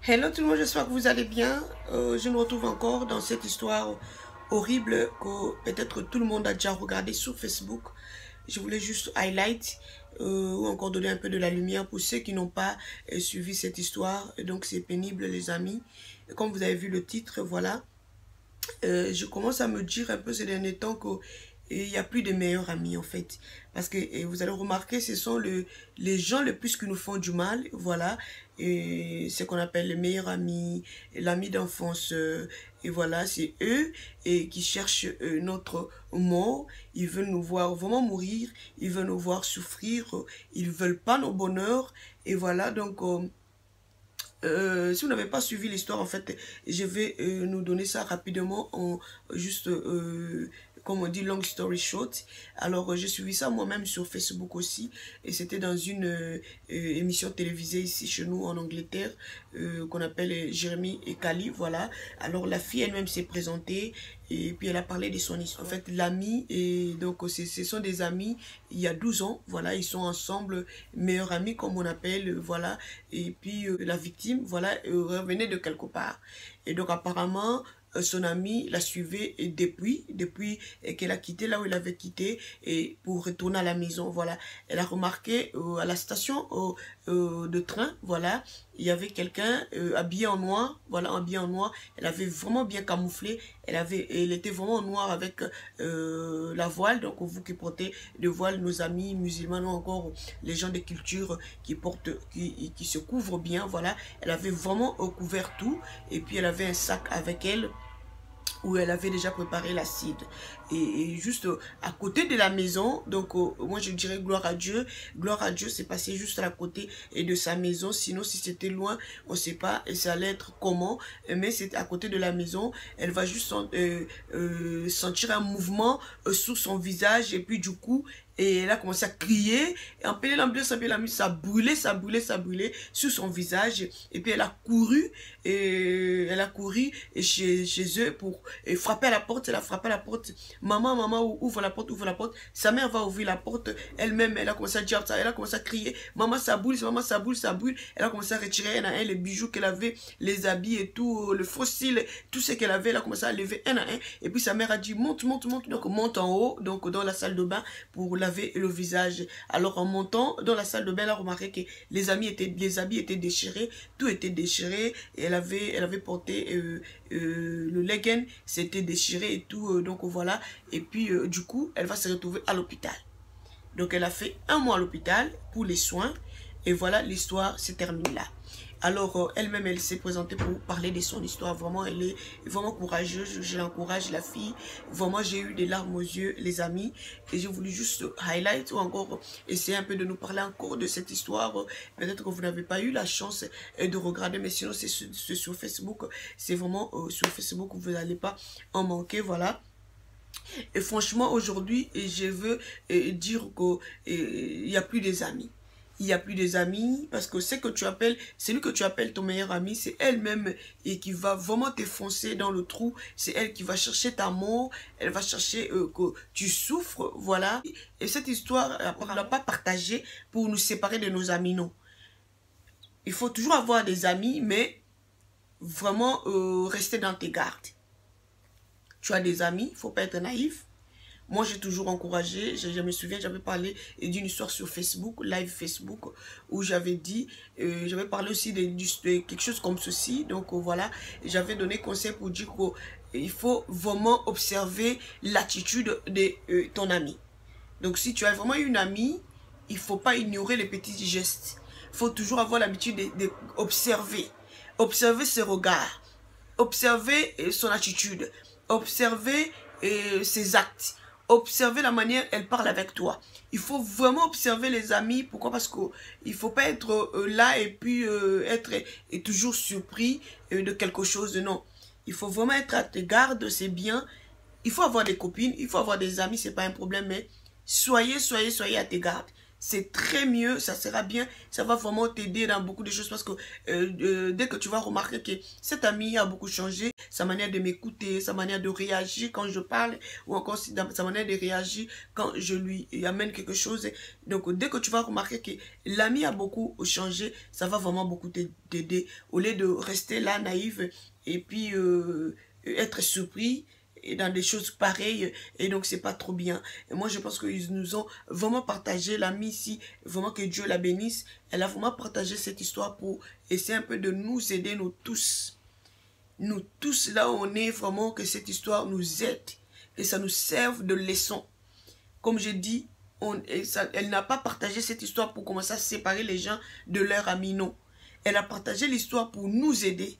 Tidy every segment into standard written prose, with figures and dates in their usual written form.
Hello tout le monde, j'espère que vous allez bien. Je me retrouve encore dans cette histoire horrible que peut-être tout le monde a déjà regardé sur Facebook. Je voulais juste highlight ou encore donner un peu de la lumière pour ceux qui n'ont pas suivi cette histoire. Et donc c'est pénible les amis. Et comme vous avez vu le titre, voilà. Je commence à me dire un peu ces derniers temps que il n'y a plus de meilleurs amis en fait. Parce que vous allez remarquer, ce sont les gens les plus qui nous font du mal, voilà. Et ce qu'on appelle les meilleurs amis, l'ami d'enfance, et voilà, c'est eux et qui cherchent notre mort. Ils veulent nous voir vraiment mourir, ils veulent nous voir souffrir, ils veulent pas nos bonheurs. Et voilà, donc si vous n'avez pas suivi l'histoire, en fait, je vais nous donner ça rapidement en juste, comme on dit, long story short. Alors, j'ai suivi ça moi-même sur Facebook aussi. Et c'était dans une émission télévisée ici chez nous en Angleterre, qu'on appelle Jérémy et Kali, voilà. Alors, la fille elle-même s'est présentée et puis elle a parlé de son histoire. En fait, l'ami, et donc ce sont des amis il y a 12 ans, voilà, ils sont ensemble, meilleurs amis comme on appelle, voilà. Et puis la victime, voilà, revenait de quelque part. Et donc apparemment, son ami la suivait et depuis qu'elle a quitté là où elle avait quitté et pour retourner à la maison, voilà. Elle a remarqué à la station de train, voilà, il y avait quelqu'un habillé en noir, voilà, habillé en noir. Elle avait vraiment bien camouflé. Elle était vraiment en noir avec la voile. Donc vous qui portez le voile, nos amis musulmans ou encore les gens de culture qui portent, qui se couvrent bien, voilà. Elle avait vraiment couvert tout et puis elle avait un sac avec elle où elle avait déjà préparé l'acide. Et juste à côté de la maison, donc moi je dirais gloire à Dieu, c'est passé juste à côté et de sa maison, sinon si c'était loin, on ne sait pas, et ça allait être comment, mais c'est à côté de la maison, elle va juste sentir un mouvement sur son visage, et puis du coup, et elle a commencé à crier, et en plein l'ambiance, ça brûlait, ça brûlait sur son visage, et puis elle a couru, chez eux pour frapper à la porte, elle a frappé à la porte, maman, ouvre la porte, sa mère va ouvrir la porte, elle-même, elle a commencé à dire ça, elle a commencé à crier, maman ça brûle, elle a commencé à retirer un à un les bijoux qu'elle avait, les habits et tout, le fossile, tout ce qu'elle avait, elle a commencé à lever un à un, et puis sa mère a dit monte, donc monte en haut, donc dans la salle de bain pour laver le visage. Alors en montant dans la salle de bain, elle a remarqué que les habits étaient déchirés, tout était déchiré, et elle avait porté le legging, c'était déchiré et tout, donc voilà, et puis du coup, elle va se retrouver à l'hôpital. Donc elle a fait 1 mois à l'hôpital pour les soins, et voilà, l'histoire se termine là. Alors elle-même, elle s'est présentée pour parler de son histoire. Vraiment, elle est vraiment courageuse. Je l'encourage, la fille. Vraiment, j'ai eu des larmes aux yeux, les amis. Et j'ai voulu juste highlight ou encore essayer un peu de nous parler encore de cette histoire. Peut-être que vous n'avez pas eu la chance de regarder, mais sinon c'est sur Facebook. C'est vraiment sur Facebook, vous n'allez pas en manquer, voilà. Et franchement, aujourd'hui, je veux dire qu'il n'y a plus des amis. Il n'y a plus des amis parce que celui que tu appelles ton meilleur ami, c'est elle-même et qui va vraiment t'enfoncer dans le trou. C'est elle qui va chercher ta mort. Elle va chercher que tu souffres, voilà. Et cette histoire, on ne l'a pas partagée pour nous séparer de nos amis, non. Il faut toujours avoir des amis, mais vraiment rester dans tes gardes. Tu as des amis, il ne faut pas être naïf. Moi, j'ai toujours encouragé, je me souviens, j'avais parlé d'une histoire sur Facebook, live Facebook, où j'avais dit, j'avais parlé aussi de quelque chose comme ceci. Donc voilà, j'avais donné conseil pour dire qu'il faut vraiment observer l'attitude de ton ami. Donc si tu as vraiment une amie, il ne faut pas ignorer les petits gestes. Il faut toujours avoir l'habitude d'observer. Observer ses regards, observer son attitude, observer ses actes. Observer la manière elle parle avec toi. Il faut vraiment observer les amis. Pourquoi? Parce qu'il ne faut pas être là et puis être toujours surpris de quelque chose. Non. Il faut vraiment être à tes gardes, c'est bien. Il faut avoir des copines, il faut avoir des amis, c'est pas un problème, mais soyez à tes gardes. c'est très mieux, ça sera bien, ça va vraiment t'aider dans beaucoup de choses parce que dès que tu vas remarquer que cet ami a beaucoup changé, sa manière de m'écouter, sa manière de réagir quand je parle, ou encore sa manière de réagir quand je lui amène quelque chose. Donc dès que tu vas remarquer que l'ami a beaucoup changé, ça va vraiment beaucoup t'aider, au lieu de rester là naïve et puis être surpris et dans des choses pareilles, et donc c'est pas trop bien. Et moi je pense qu'ils nous ont vraiment partagé, l'ami ici, vraiment que Dieu la bénisse, elle a vraiment partagé cette histoire pour essayer un peu de nous aider, nous tous là où on est, vraiment que cette histoire nous aide, que ça nous serve de leçon. Comme je dis, elle n'a pas partagé cette histoire pour commencer à séparer les gens de leurs amis, non. Elle a partagé l'histoire pour nous aider,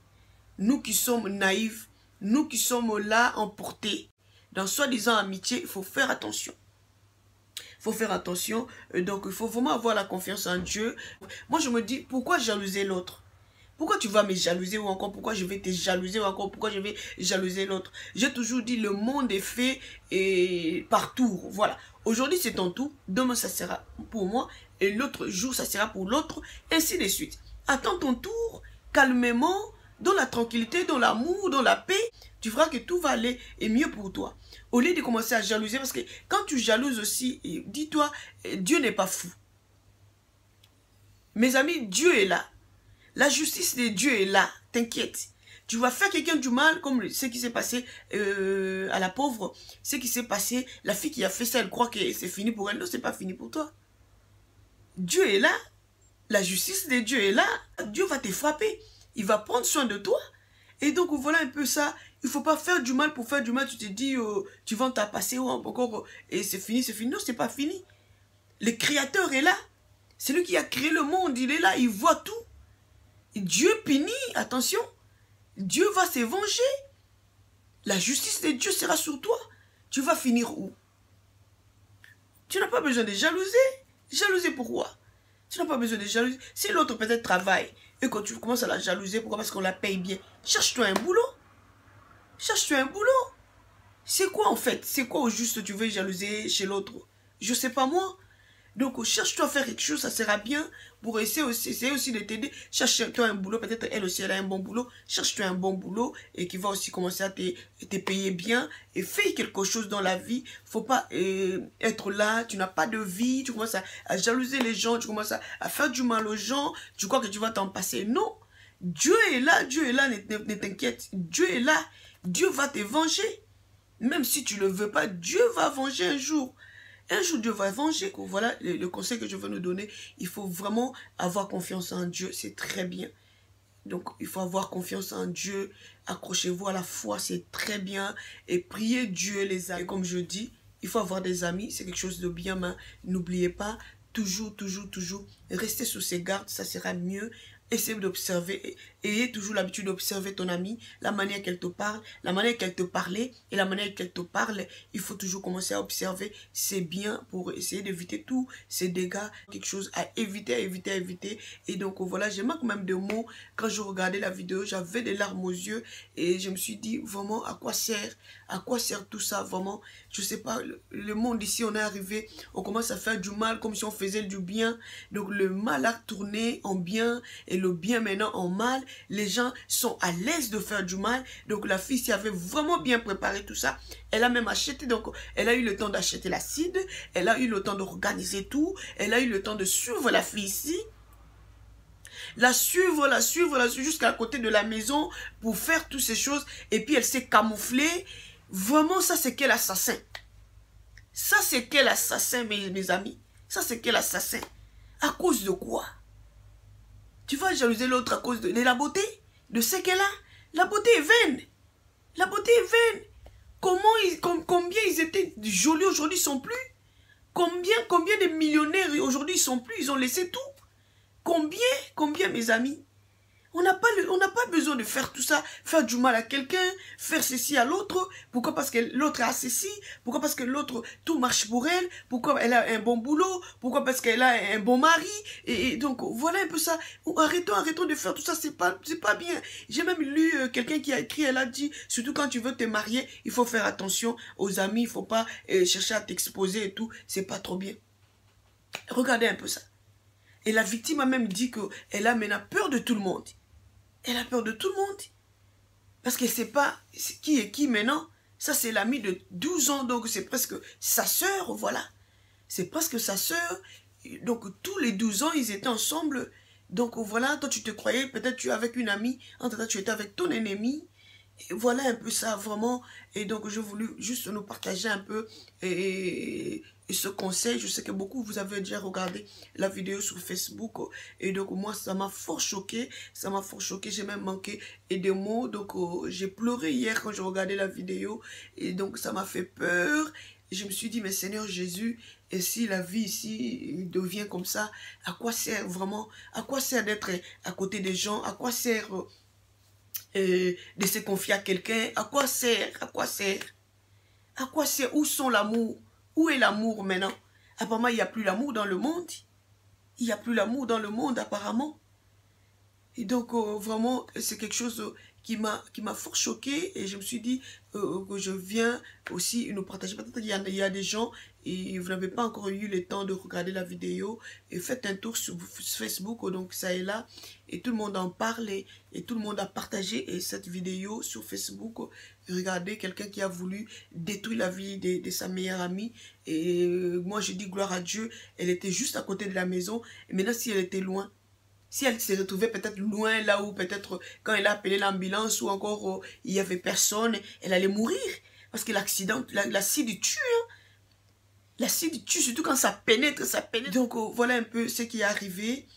nous qui sommes naïfs, nous qui sommes là emportés dans soi-disant amitié. Il faut faire attention. Il faut faire attention. Donc, il faut vraiment avoir la confiance en Dieu. Moi, je me dis, pourquoi jalouser l'autre? Pourquoi tu vas me jalouser, ou encore pourquoi je vais te jalouser, ou encore pourquoi je vais jalouser l'autre? J'ai toujours dit, le monde est fait et par tour. Voilà. Aujourd'hui, c'est ton tour. Demain, ça sera pour moi. Et l'autre jour, ça sera pour l'autre. Ainsi de suite. Attends ton tour, calmement, dans la tranquillité, dans l'amour, dans la paix, tu verras que tout va aller et mieux pour toi. Au lieu de commencer à jalouser, parce que quand tu jalouses aussi, dis-toi, Dieu n'est pas fou. Mes amis, Dieu est là. La justice de Dieu est là, t'inquiète. Tu vas faire quelqu'un du mal, comme ce qui s'est passé à la pauvre, ce qui s'est passé, la fille qui a fait ça, elle croit que c'est fini pour elle. Non, c'est pas fini pour toi. Dieu est là, la justice de Dieu est là, Dieu va te frapper. Il va prendre soin de toi. Et donc, voilà un peu ça. Il ne faut pas faire du mal pour faire du mal. Tu te dis, tu vas t'en passer encore. Et c'est fini, c'est fini. Non, c'est pas fini. Le Créateur est là. C'est lui qui a créé le monde. Il est là, il voit tout. Et Dieu punit, attention. Dieu va se venger. La justice de Dieu sera sur toi. Tu vas finir où? Tu n'as pas besoin de jalouser. Jalouser pourquoi? Tu n'as pas besoin de jalouser. Si l'autre peut-être travaille, et quand tu commences à la jalouser, pourquoi? Parce qu'on la paye bien. Cherche-toi un boulot. Cherche-toi un boulot. C'est quoi en fait? C'est quoi au juste tu veux jalouser chez l'autre? Je sais pas moi. Donc cherche-toi à faire quelque chose, ça sera bien pour essayer aussi de t'aider. Cherche-toi un boulot, peut-être elle aussi elle a un bon boulot. Cherche-toi un bon boulot et qui va aussi commencer à te payer bien. Et fais quelque chose dans la vie. Faut pas être là, tu n'as pas de vie, tu commences à jalouser les gens, tu commences à faire du mal aux gens. Tu crois que tu vas t'en passer. Non, Dieu est là, ne t'inquiète. Dieu est là, Dieu va te venger. Même si tu ne le veux pas, Dieu va venger un jour. Un jour, Dieu va venger. Voilà le conseil que je veux nous donner. Il faut vraiment avoir confiance en Dieu. C'est très bien. Donc, il faut avoir confiance en Dieu. Accrochez-vous à la foi. C'est très bien. Et priez Dieu, les amis. Et comme je dis, il faut avoir des amis. C'est quelque chose de bien. Mais n'oubliez pas, toujours, restez sous ses gardes. Ça sera mieux. Essayez d'observer, ayez toujours l'habitude d'observer ton amie, la manière qu'elle te parle, la manière qu'elle te parlait et la manière qu'elle te parle. Il faut toujours commencer à observer. C'est bien pour essayer d'éviter tous ces dégâts. Quelque chose à éviter, Et donc voilà, j'ai manqué même de mots. Quand je regardais la vidéo, j'avais des larmes aux yeux et je me suis dit vraiment à quoi sert tout ça vraiment. Je sais pas, le monde ici, on est arrivé, on commence à faire du mal comme si on faisait du bien. Donc le mal a tourné en bien et le bien maintenant en mal. Les gens sont à l'aise de faire du mal. Donc la fille s'y avait vraiment bien préparé tout ça. Elle a même acheté, donc elle a eu le temps d'acheter l'acide. Elle a eu le temps d'organiser tout. Elle a eu le temps de suivre la fille ici. La suivre jusqu'à côté de la maison pour faire toutes ces choses. Et puis elle s'est camouflée. Vraiment, ça c'est quel assassin. Ça c'est quel assassin, mes amis. Ça c'est quel assassin. À cause de quoi? Tu vas jalouser l'autre à cause de la beauté, de ce qu'elle a. La beauté est vaine. La beauté est vaine. Combien ils étaient jolis aujourd'hui, ils ne sont plus. Combien de millionnaires aujourd'hui, ils ne sont plus. Ils ont laissé tout. Combien mes amis? On n'a pas besoin de faire tout ça, faire du mal à quelqu'un, faire ceci à l'autre. Pourquoi? Parce que l'autre a ceci. Pourquoi? Parce que l'autre, tout marche pour elle. Pourquoi? Elle a un bon boulot. Pourquoi? Parce qu'elle a un bon mari. Et donc, voilà un peu ça. Arrêtons de faire tout ça. C'est pas bien. J'ai même lu quelqu'un qui a écrit, elle a dit, surtout quand tu veux te marier, il faut faire attention aux amis. Il faut pas chercher à t'exposer et tout. C'est pas trop bien. Regardez un peu ça. Et la victime a même dit qu'elle a maintenant peur de tout le monde. Elle a peur de tout le monde. Parce qu'elle ne sait pas qui est qui maintenant. Ça, c'est l'ami de 12 ans, donc c'est presque sa sœur, voilà. C'est presque sa sœur. Donc, tous les 12 ans, ils étaient ensemble. Donc, voilà, toi, tu te croyais, peut-être tu es avec une amie. En tout cas, tu étais avec ton ennemi. Et voilà un peu ça, vraiment. Et donc, je voulais juste nous partager un peu et ce conseil. Je sais que beaucoup, vous avez déjà regardé la vidéo sur Facebook. Et donc, moi, ça m'a fort choqué. Ça m'a fort choqué. J'ai même manqué des mots. Donc, j'ai pleuré hier quand je regardais la vidéo. Et donc, ça m'a fait peur. Et je me suis dit, mais Seigneur Jésus, et si la vie ici devient comme ça, à quoi sert vraiment, à quoi sert d'être à côté des gens, à quoi sert de se confier à quelqu'un, à quoi sert, à quoi sert, à quoi sert, où sont l'amour, où est l'amour maintenant? Apparemment, il n'y a plus l'amour dans le monde, il n'y a plus l'amour dans le monde apparemment. Et donc, vraiment, c'est quelque chose qui m'a fort choqué. Et je me suis dit que je viens aussi nous partager. Peut-être qu'il y a des gens et vous n'avez pas encore eu le temps de regarder la vidéo. Et faites un tour sur Facebook, donc ça est là. Et tout le monde en parle et tout le monde a partagé cette vidéo sur Facebook. Regardez quelqu'un qui a voulu détruire la vie de sa meilleure amie. Et moi, je dis gloire à Dieu. Elle était juste à côté de la maison. Et maintenant, si elle était loin, si elle se retrouvait peut-être loin, là où peut-être quand elle a appelé l'ambulance ou encore il n'y avait personne, elle allait mourir. Parce que l'accident, l'acide tue. Hein. L'acide tue, surtout quand ça pénètre, ça pénètre. Donc voilà un peu ce qui est arrivé.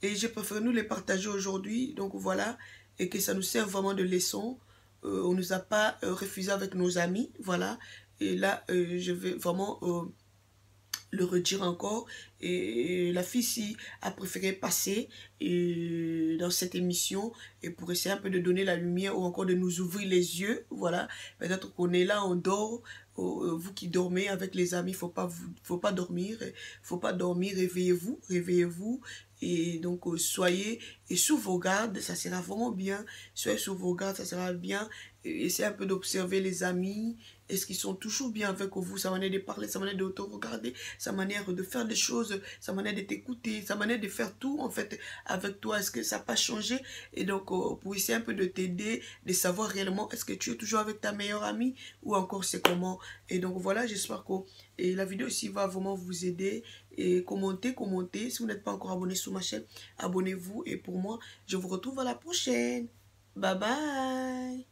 Et j'ai préféré nous les partager aujourd'hui. Donc voilà. Et que ça nous sert vraiment de leçon. On ne nous a pas refusé avec nos amis. Voilà. Et là, je vais vraiment le redire encore. Et la fille-ci a préféré passer dans cette émission et pour essayer un peu de donner la lumière ou encore de nous ouvrir les yeux. Voilà, peut-être qu'on est là, on dort. Vous qui dormez avec les amis, faut pas dormir, faut pas dormir, réveillez-vous, réveillez-vous. Et donc, soyez et sous vos gardes, ça sera vraiment bien. Soyez sous vos gardes, ça sera bien. Essayez un peu d'observer les amis. Est-ce qu'ils sont toujours bien avec vous? Sa manière de parler, sa manière de te regarder, sa manière de faire des choses, sa manière de t'écouter, sa manière de faire tout, en fait, avec toi. Est-ce que ça n'a pas changé? Et donc, pour essayer un peu de t'aider, de savoir réellement, est-ce que tu es toujours avec ta meilleure amie ou encore c'est comment? Et donc, voilà, j'espère que la vidéo ici va vraiment vous aider. Et commentez, commentez. Si vous n'êtes pas encore abonné sur ma chaîne, abonnez-vous. Et pour moi, je vous retrouve à la prochaine. Bye bye.